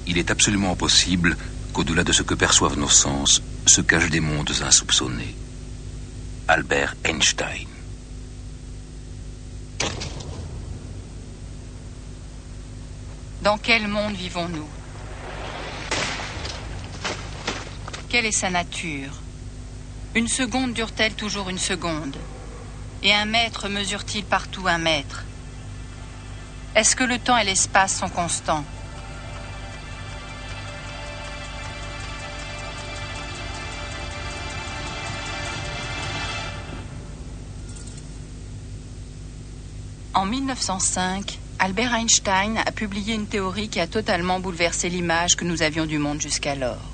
il est absolument possible qu'au-delà de ce que perçoivent nos sens se cachent des mondes insoupçonnés. Albert Einstein. Dans quel monde vivons-nous? Quelle est sa nature? Une seconde dure-t-elle toujours une seconde? Et un mètre mesure-t-il partout un mètre? Est-ce que le temps et l'espace sont constants? En 1905, Albert Einstein a publié une théorie qui a totalement bouleversé l'image que nous avions du monde jusqu'alors.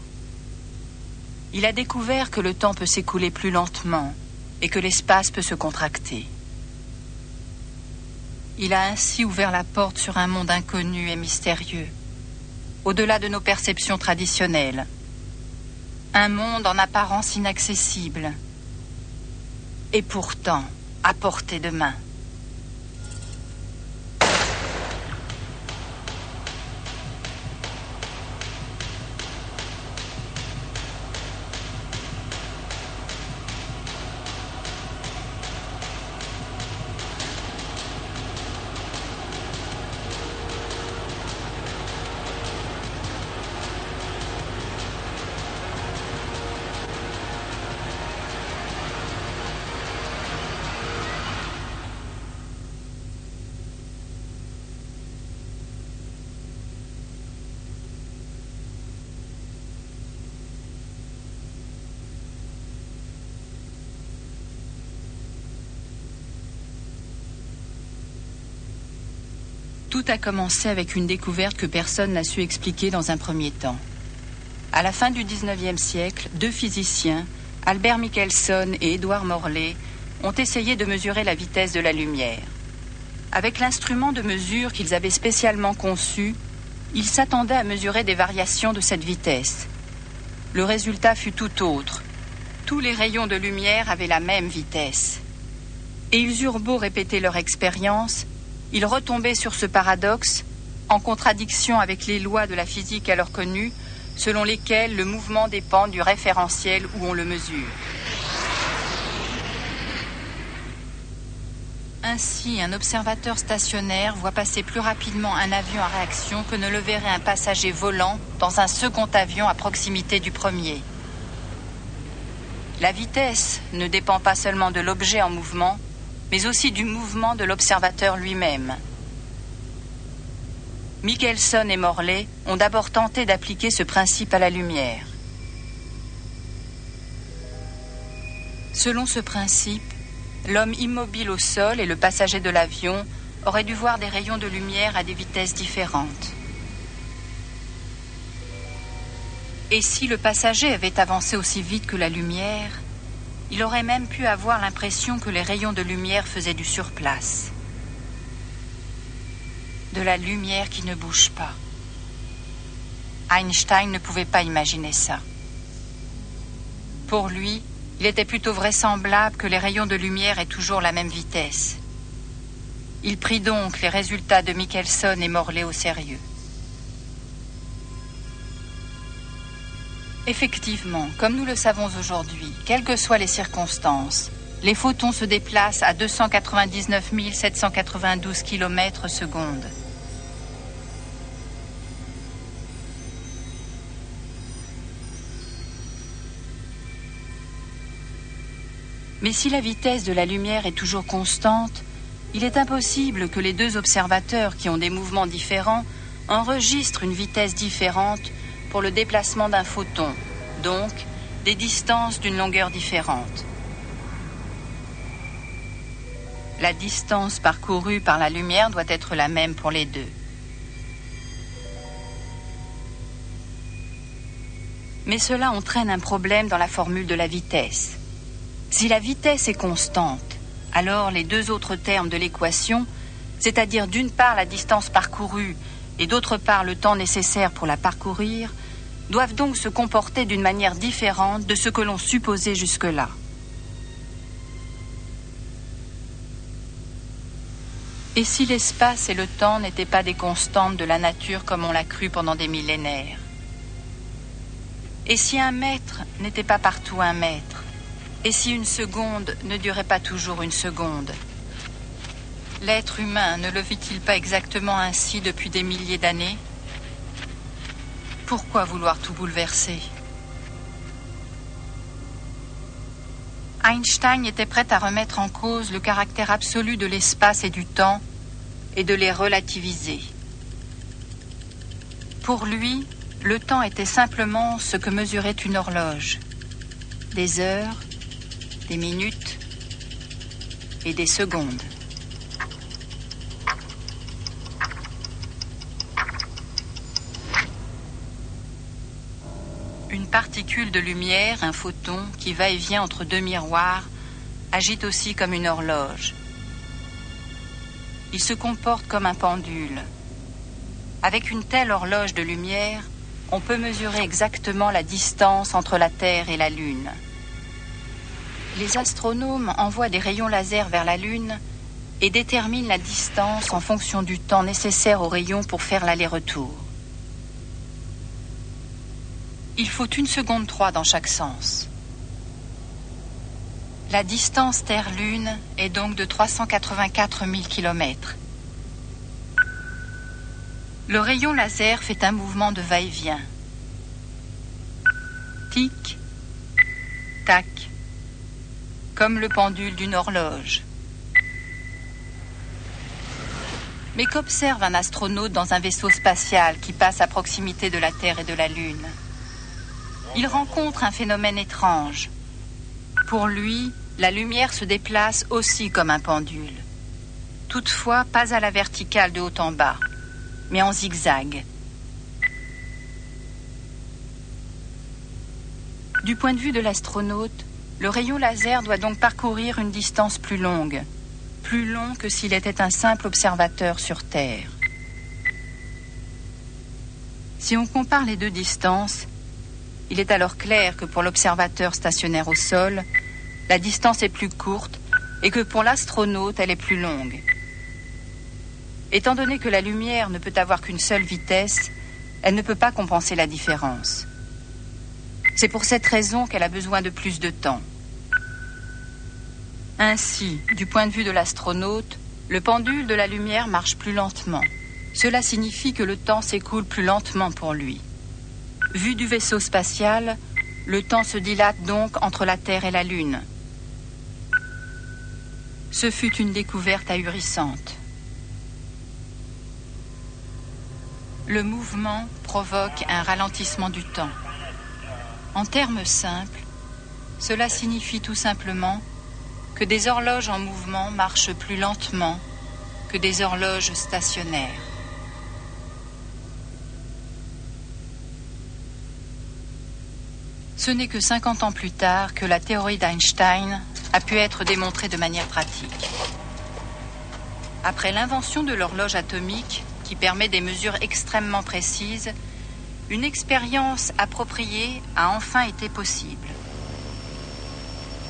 Il a découvert que le temps peut s'écouler plus lentement et que l'espace peut se contracter. Il a ainsi ouvert la porte sur un monde inconnu et mystérieux, au-delà de nos perceptions traditionnelles. Un monde en apparence inaccessible, et pourtant à portée de main. Tout a commencé avec une découverte que personne n'a su expliquer dans un premier temps. À la fin du XIXe siècle, deux physiciens, Albert Michelson et Édouard Morley, ont essayé de mesurer la vitesse de la lumière. Avec l'instrument de mesure qu'ils avaient spécialement conçu, ils s'attendaient à mesurer des variations de cette vitesse. Le résultat fut tout autre. Tous les rayons de lumière avaient la même vitesse. Et ils eurent beau répéter leur expérience, ils retombaient sur ce paradoxe, en contradiction avec les lois de la physique alors connues, selon lesquelles le mouvement dépend du référentiel où on le mesure. Ainsi, un observateur stationnaire voit passer plus rapidement un avion en réaction que ne le verrait un passager volant dans un second avion à proximité du premier. La vitesse ne dépend pas seulement de l'objet en mouvement, mais aussi du mouvement de l'observateur lui-même. Michelson et Morley ont d'abord tenté d'appliquer ce principe à la lumière. Selon ce principe, l'homme immobile au sol et le passager de l'avion auraient dû voir des rayons de lumière à des vitesses différentes. Et si le passager avait avancé aussi vite que la lumière, il aurait même pu avoir l'impression que les rayons de lumière faisaient du surplace. De la lumière qui ne bouge pas. Einstein ne pouvait pas imaginer ça. Pour lui, il était plutôt vraisemblable que les rayons de lumière aient toujours la même vitesse. Il prit donc les résultats de Michelson et Morley au sérieux. Effectivement, comme nous le savons aujourd'hui, quelles que soient les circonstances, les photons se déplacent à 299 792 km/s. Mais si la vitesse de la lumière est toujours constante, il est impossible que les deux observateurs qui ont des mouvements différents enregistrent une vitesse différente pour le déplacement d'un photon, donc des distances d'une longueur différente. La distance parcourue par la lumière doit être la même pour les deux. Mais cela entraîne un problème dans la formule de la vitesse. Si la vitesse est constante, alors les deux autres termes de l'équation, c'est-à-dire d'une part la distance parcourue et d'autre part le temps nécessaire pour la parcourir, doivent donc se comporter d'une manière différente de ce que l'on supposait jusque-là. Et si l'espace et le temps n'étaient pas des constantes de la nature comme on l'a cru pendant des millénaires? Et si un mètre n'était pas partout un mètre? Et si une seconde ne durait pas toujours une seconde? L'être humain ne le vit-il pas exactement ainsi depuis des milliers d'années? Pourquoi vouloir tout bouleverser? Einstein était prêt à remettre en cause le caractère absolu de l'espace et du temps et de les relativiser. Pour lui, le temps était simplement ce que mesurait une horloge. Des heures, des minutes et des secondes. Une particule de lumière, un photon, qui va et vient entre deux miroirs, agite aussi comme une horloge. Il se comporte comme un pendule. Avec une telle horloge de lumière, on peut mesurer exactement la distance entre la Terre et la Lune. Les astronomes envoient des rayons laser vers la Lune et déterminent la distance en fonction du temps nécessaire aux rayons pour faire l'aller-retour. Il faut 1 seconde 3 dans chaque sens. La distance Terre-Lune est donc de 384 000 km. Le rayon laser fait un mouvement de va-et-vient. Tic, tac, comme le pendule d'une horloge. Mais qu'observe un astronaute dans un vaisseau spatial qui passe à proximité de la Terre et de la Lune? Il rencontre un phénomène étrange. Pour lui, la lumière se déplace aussi comme un pendule. Toutefois, pas à la verticale de haut en bas, mais en zigzag. Du point de vue de l'astronaute, le rayon laser doit donc parcourir une distance plus long que s'il était un simple observateur sur Terre. Si on compare les deux distances, il est alors clair que pour l'observateur stationnaire au sol, la distance est plus courte et que pour l'astronaute, elle est plus longue. Étant donné que la lumière ne peut avoir qu'une seule vitesse, elle ne peut pas compenser la différence. C'est pour cette raison qu'elle a besoin de plus de temps. Ainsi, du point de vue de l'astronaute, le pendule de la lumière marche plus lentement. Cela signifie que le temps s'écoule plus lentement pour lui. Vu du vaisseau spatial, le temps se dilate donc entre la Terre et la Lune. Ce fut une découverte ahurissante. Le mouvement provoque un ralentissement du temps. En termes simples, cela signifie tout simplement que des horloges en mouvement marchent plus lentement que des horloges stationnaires. Ce n'est que 50 ans plus tard que la théorie d'Einstein a pu être démontrée de manière pratique. Après l'invention de l'horloge atomique, qui permet des mesures extrêmement précises, une expérience appropriée a enfin été possible.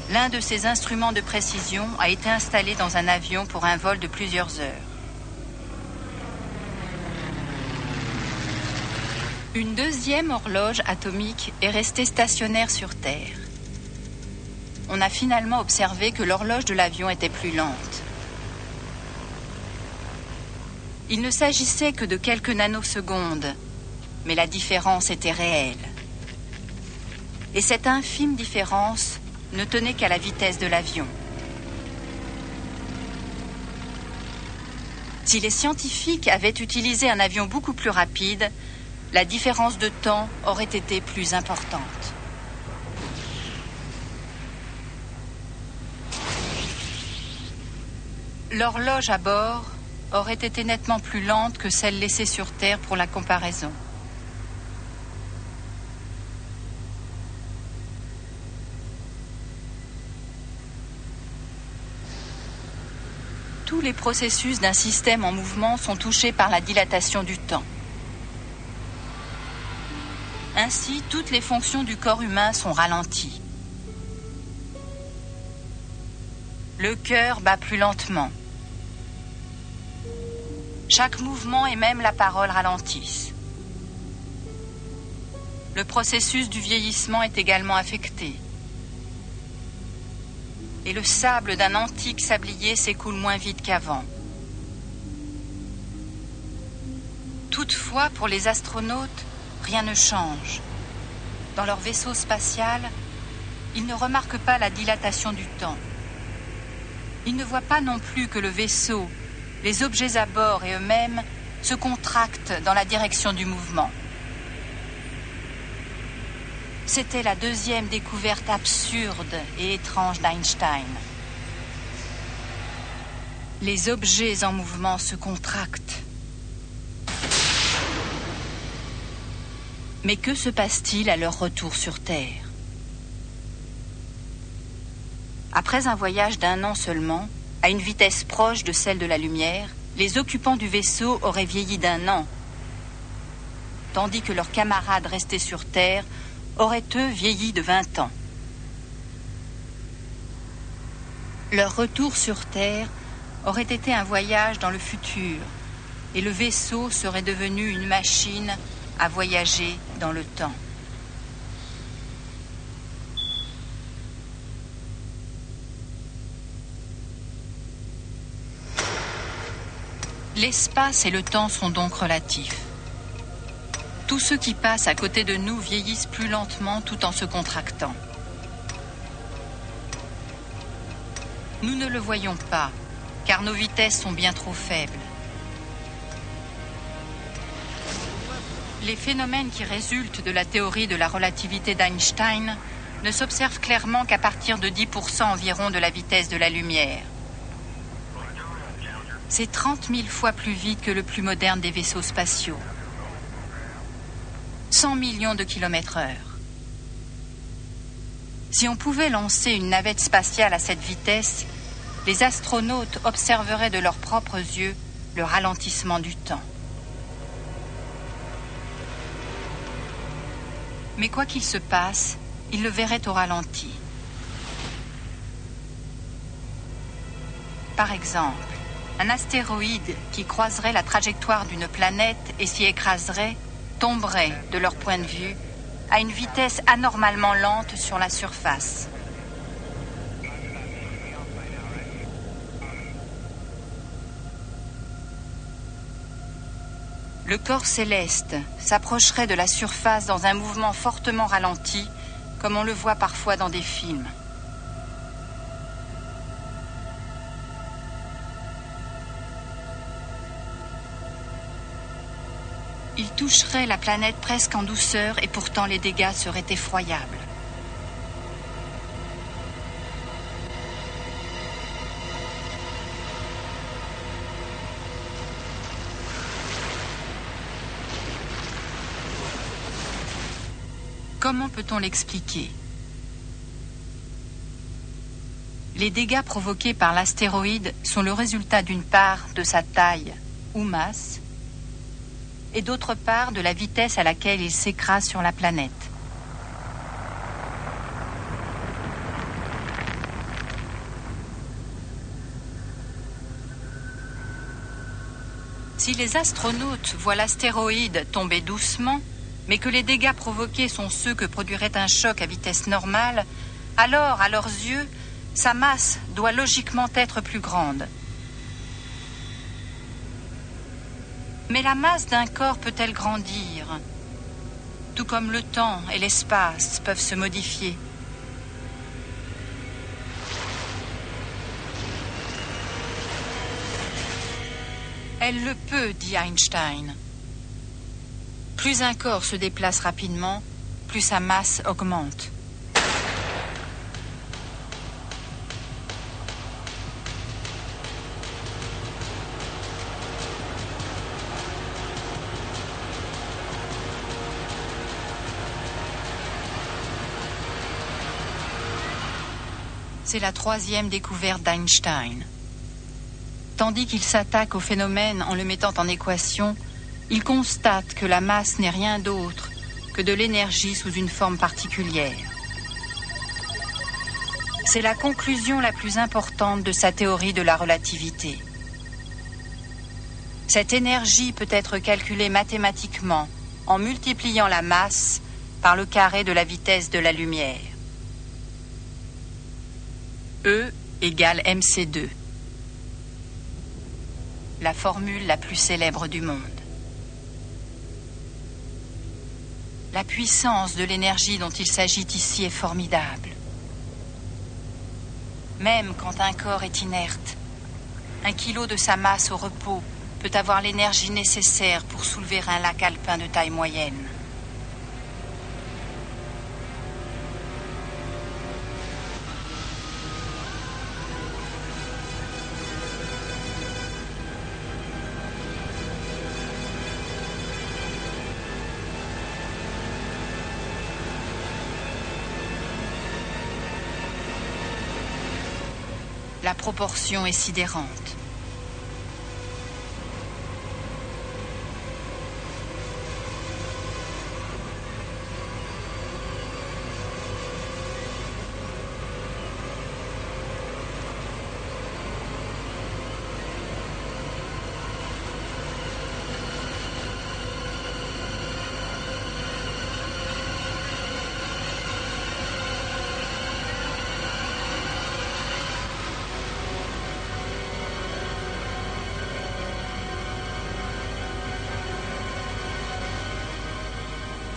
L'un de ces instruments de précision a été installé dans un avion pour un vol de plusieurs heures. Une deuxième horloge atomique est restée stationnaire sur Terre. On a finalement observé que l'horloge de l'avion était plus lente. Il ne s'agissait que de quelques nanosecondes, mais la différence était réelle. Et cette infime différence ne tenait qu'à la vitesse de l'avion. Si les scientifiques avaient utilisé un avion beaucoup plus rapide, la différence de temps aurait été plus importante. L'horloge à bord aurait été nettement plus lente que celle laissée sur Terre pour la comparaison. Tous les processus d'un système en mouvement sont touchés par la dilatation du temps. Ainsi, toutes les fonctions du corps humain sont ralenties. Le cœur bat plus lentement. Chaque mouvement et même la parole ralentissent. Le processus du vieillissement est également affecté. Et le sable d'un antique sablier s'écoule moins vite qu'avant. Toutefois, pour les astronautes, rien ne change. Dans leur vaisseau spatial, ils ne remarquent pas la dilatation du temps. Ils ne voient pas non plus que le vaisseau, les objets à bord et eux-mêmes se contractent dans la direction du mouvement. C'était la deuxième découverte absurde et étrange d'Einstein. Les objets en mouvement se contractent. Mais que se passe-t-il à leur retour sur Terre? Après un voyage d'1 an seulement, à une vitesse proche de celle de la lumière, les occupants du vaisseau auraient vieilli d'1 an, tandis que leurs camarades restés sur Terre auraient eux vieilli de 20 ans. Leur retour sur Terre aurait été un voyage dans le futur, et le vaisseau serait devenu une machine à voyager dans le temps. L'espace et le temps sont donc relatifs. Tous ceux qui passent à côté de nous vieillissent plus lentement tout en se contractant. Nous ne le voyons pas, car nos vitesses sont bien trop faibles. Les phénomènes qui résultent de la théorie de la relativité d'Einstein ne s'observent clairement qu'à partir de 10% environ de la vitesse de la lumière. C'est 30 000 fois plus vite que le plus moderne des vaisseaux spatiaux. 100 millions de km/h. Si on pouvait lancer une navette spatiale à cette vitesse, les astronautes observeraient de leurs propres yeux le ralentissement du temps. Mais quoi qu'il se passe, ils le verraient au ralenti. Par exemple, un astéroïde qui croiserait la trajectoire d'une planète et s'y écraserait tomberait, de leur point de vue, à une vitesse anormalement lente sur la surface. Le corps céleste s'approcherait de la surface dans un mouvement fortement ralenti, comme on le voit parfois dans des films. Il toucherait la planète presque en douceur et pourtant les dégâts seraient effroyables. Comment peut-on l'expliquer? Les dégâts provoqués par l'astéroïde sont le résultat d'une part de sa taille ou masse, et d'autre part de la vitesse à laquelle il s'écrase sur la planète. Si les astronautes voient l'astéroïde tomber doucement, mais que les dégâts provoqués sont ceux que produirait un choc à vitesse normale, alors, à leurs yeux, sa masse doit logiquement être plus grande. Mais la masse d'un corps peut-elle grandir? Tout comme le temps et l'espace peuvent se modifier. Elle le peut, dit Einstein. Plus un corps se déplace rapidement, plus sa masse augmente. C'est la troisième découverte d'Einstein. Tandis qu'il s'attaque au phénomène en le mettant en équation, il constate que la masse n'est rien d'autre que de l'énergie sous une forme particulière. C'est la conclusion la plus importante de sa théorie de la relativité. Cette énergie peut être calculée mathématiquement en multipliant la masse par le carré de la vitesse de la lumière. E égale mc2. La formule la plus célèbre du monde. La puissance de l'énergie dont il s'agit ici est formidable. Même quand un corps est inerte, 1 kilo de sa masse au repos peut avoir l'énergie nécessaire pour soulever un lac alpin de taille moyenne. La proportion est sidérante.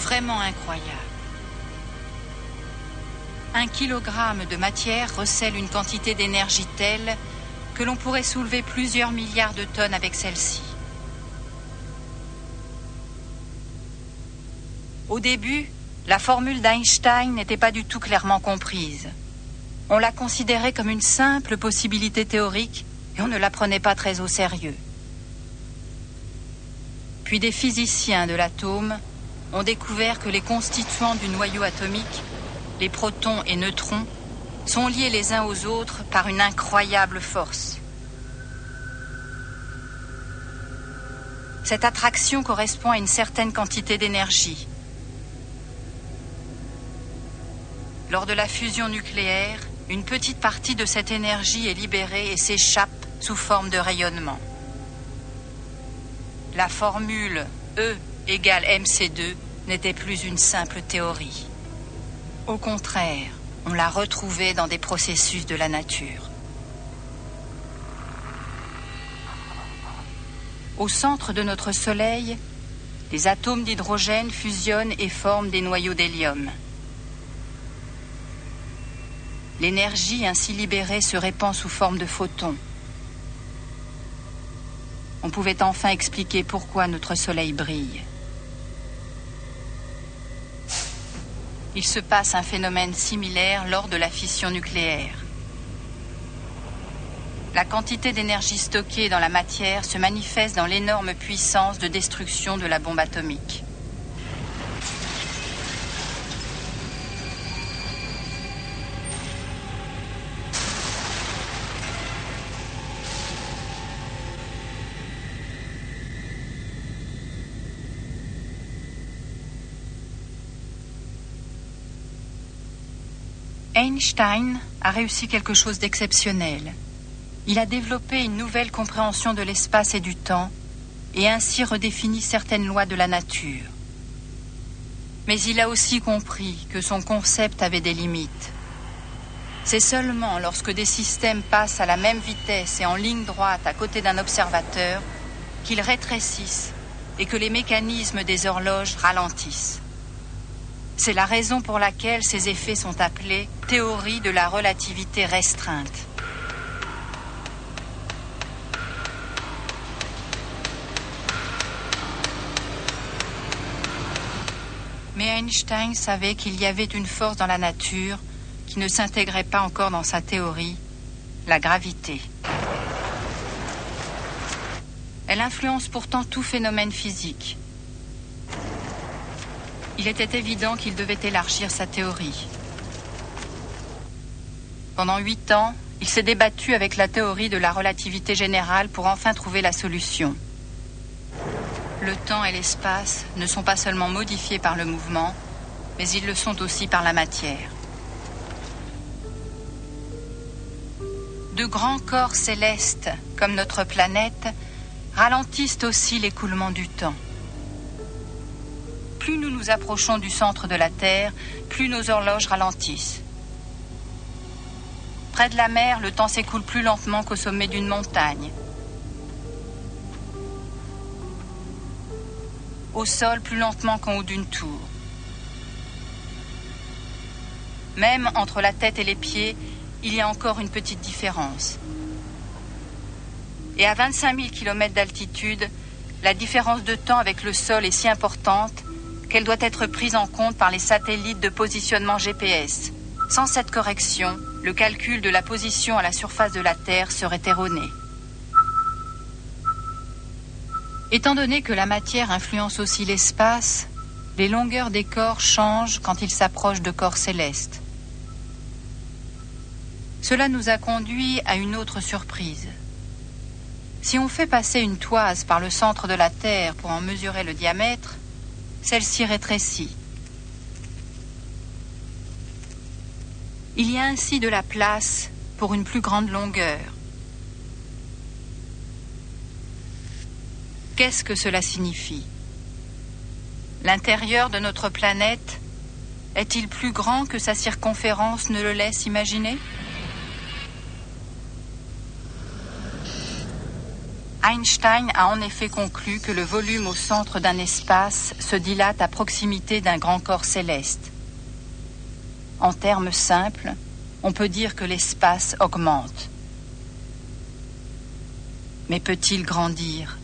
Vraiment incroyable. 1 kilogramme de matière recèle une quantité d'énergie telle que l'on pourrait soulever plusieurs milliards de tonnes avec celle-ci. Au début, la formule d'Einstein n'était pas du tout clairement comprise. On la considérait comme une simple possibilité théorique et on ne la prenait pas très au sérieux. Puis des physiciens de l'atome ont découvert que les constituants du noyau atomique, les protons et neutrons, sont liés les uns aux autres par une incroyable force. Cette attraction correspond à une certaine quantité d'énergie. Lors de la fusion nucléaire, une petite partie de cette énergie est libérée et s'échappe sous forme de rayonnement. La formule E égale mc2 n'était plus une simple théorie. Au contraire, on l'a retrouvée dans des processus de la nature. Au centre de notre Soleil, les atomes d'hydrogène fusionnent et forment des noyaux d'hélium. L'énergie ainsi libérée se répand sous forme de photons. On pouvait enfin expliquer pourquoi notre Soleil brille. Il se passe un phénomène similaire lors de la fission nucléaire. La quantité d'énergie stockée dans la matière se manifeste dans l'énorme puissance de destruction de la bombe atomique. Einstein a réussi quelque chose d'exceptionnel. Il a développé une nouvelle compréhension de l'espace et du temps et ainsi redéfini certaines lois de la nature. Mais il a aussi compris que son concept avait des limites. C'est seulement lorsque des systèmes passent à la même vitesse et en ligne droite à côté d'un observateur qu'ils rétrécissent et que les mécanismes des horloges ralentissent. C'est la raison pour laquelle ces effets sont appelés théorie de la relativité restreinte. Mais Einstein savait qu'il y avait une force dans la nature qui ne s'intégrait pas encore dans sa théorie, la gravité. Elle influence pourtant tout phénomène physique. Il était évident qu'il devait élargir sa théorie. Pendant 8 ans, il s'est débattu avec la théorie de la relativité générale pour enfin trouver la solution. Le temps et l'espace ne sont pas seulement modifiés par le mouvement, mais ils le sont aussi par la matière. De grands corps célestes, comme notre planète, ralentissent aussi l'écoulement du temps. Plus nous nous approchons du centre de la Terre, plus nos horloges ralentissent. Près de la mer, le temps s'écoule plus lentement qu'au sommet d'une montagne. Au sol, plus lentement qu'en haut d'une tour. Même entre la tête et les pieds, il y a encore une petite différence. Et à 25 000 km d'altitude, la différence de temps avec le sol est si importante qu'elle doit être prise en compte par les satellites de positionnement GPS. Sans cette correction, le calcul de la position à la surface de la Terre serait erroné. Étant donné que la matière influence aussi l'espace, les longueurs des corps changent quand ils s'approchent de corps célestes. Cela nous a conduit à une autre surprise. Si on fait passer une toise par le centre de la Terre pour en mesurer le diamètre, celle-ci rétrécit. Il y a ainsi de la place pour une plus grande longueur. Qu'est-ce que cela signifie? L'intérieur de notre planète est-il plus grand que sa circonférence ne le laisse imaginer? Einstein a en effet conclu que le volume au centre d'un espace se dilate à proximité d'un grand corps céleste. En termes simples, on peut dire que l'espace augmente. Mais peut-il grandir?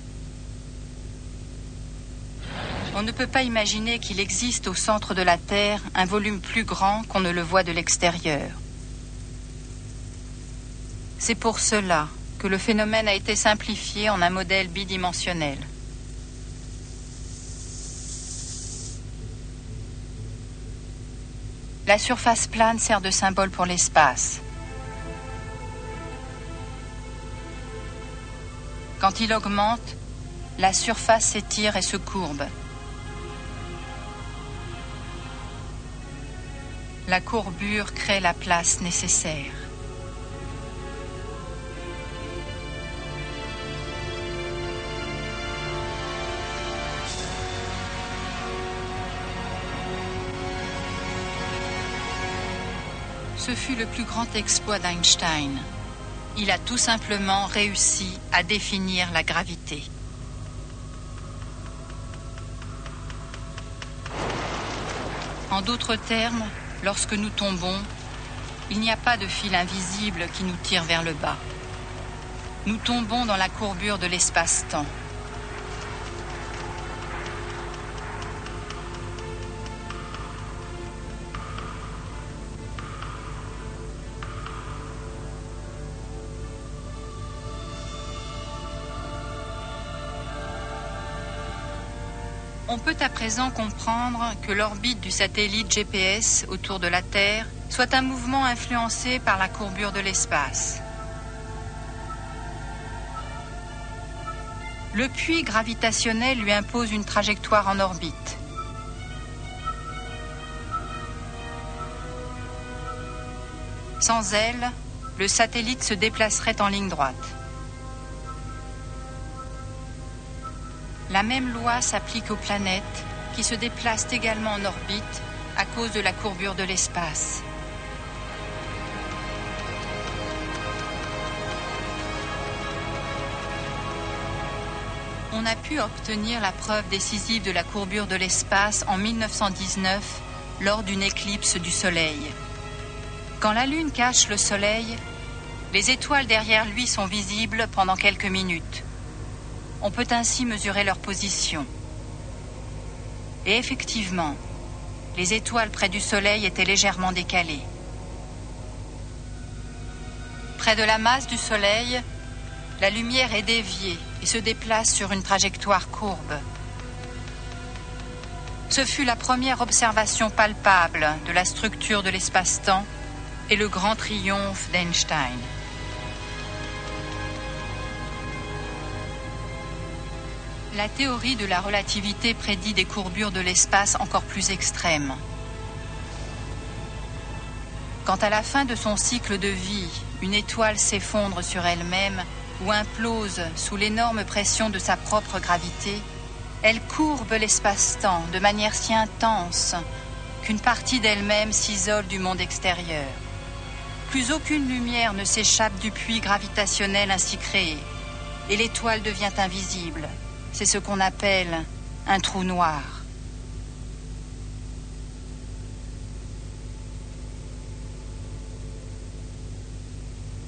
On ne peut pas imaginer qu'il existe au centre de la Terre un volume plus grand qu'on ne le voit de l'extérieur. C'est pour cela que le phénomène a été simplifié en un modèle bidimensionnel. La surface plane sert de symbole pour l'espace. Quand il augmente, la surface s'étire et se courbe. La courbure crée la place nécessaire. Ce fut le plus grand exploit d'Einstein. Il a tout simplement réussi à définir la gravité. En d'autres termes, lorsque nous tombons, il n'y a pas de fil invisible qui nous tire vers le bas. Nous tombons dans la courbure de l'espace-temps. On peut à présent comprendre que l'orbite du satellite GPS autour de la Terre soit un mouvement influencé par la courbure de l'espace. Le puits gravitationnel lui impose une trajectoire en orbite. Sans elle, le satellite se déplacerait en ligne droite. La même loi s'applique aux planètes qui se déplacent également en orbite à cause de la courbure de l'espace. On a pu obtenir la preuve décisive de la courbure de l'espace en 1919 lors d'une éclipse du Soleil. Quand la Lune cache le Soleil, les étoiles derrière lui sont visibles pendant quelques minutes. On peut ainsi mesurer leur position. Et effectivement, les étoiles près du Soleil étaient légèrement décalées. Près de la masse du Soleil, la lumière est déviée et se déplace sur une trajectoire courbe. Ce fut la première observation palpable de la structure de l'espace-temps et le grand triomphe d'Einstein. La théorie de la relativité prédit des courbures de l'espace encore plus extrêmes. Quand à la fin de son cycle de vie, une étoile s'effondre sur elle-même, ou implose sous l'énorme pression de sa propre gravité, elle courbe l'espace-temps de manière si intense qu'une partie d'elle-même s'isole du monde extérieur. Plus aucune lumière ne s'échappe du puits gravitationnel ainsi créé, et l'étoile devient invisible. C'est ce qu'on appelle un trou noir.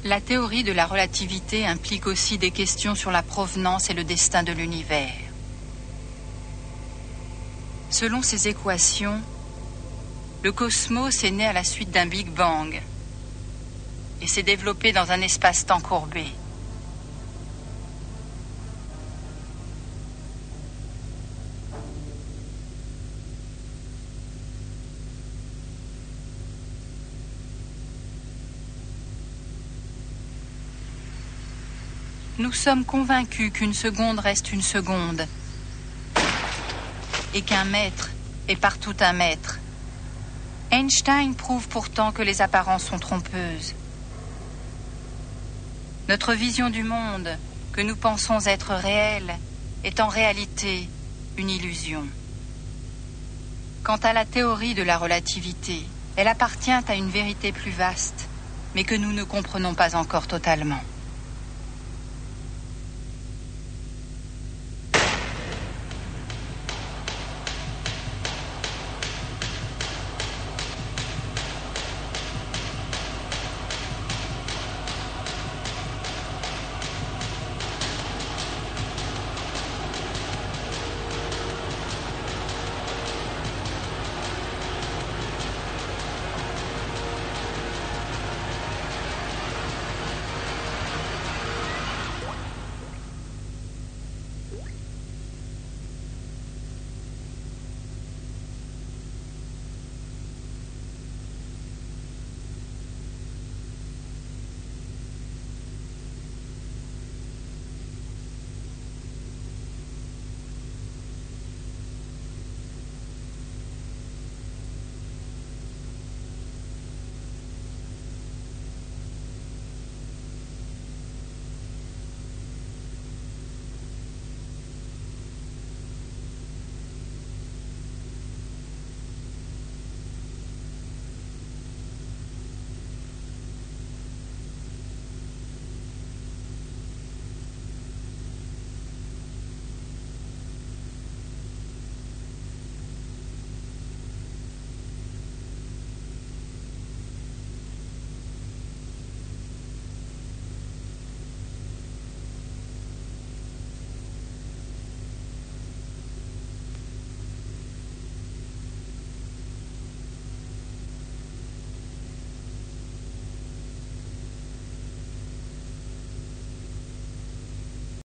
La théorie de la relativité implique aussi des questions sur la provenance et le destin de l'univers. Selon ces équations, le cosmos est né à la suite d'un Big Bang et s'est développé dans un espace-temps courbé. Nous sommes convaincus qu'une seconde reste une seconde et qu'un mètre est partout un mètre. Einstein prouve pourtant que les apparences sont trompeuses. Notre vision du monde, que nous pensons être réelle, est en réalité une illusion. Quant à la théorie de la relativité, elle appartient à une vérité plus vaste, mais que nous ne comprenons pas encore totalement.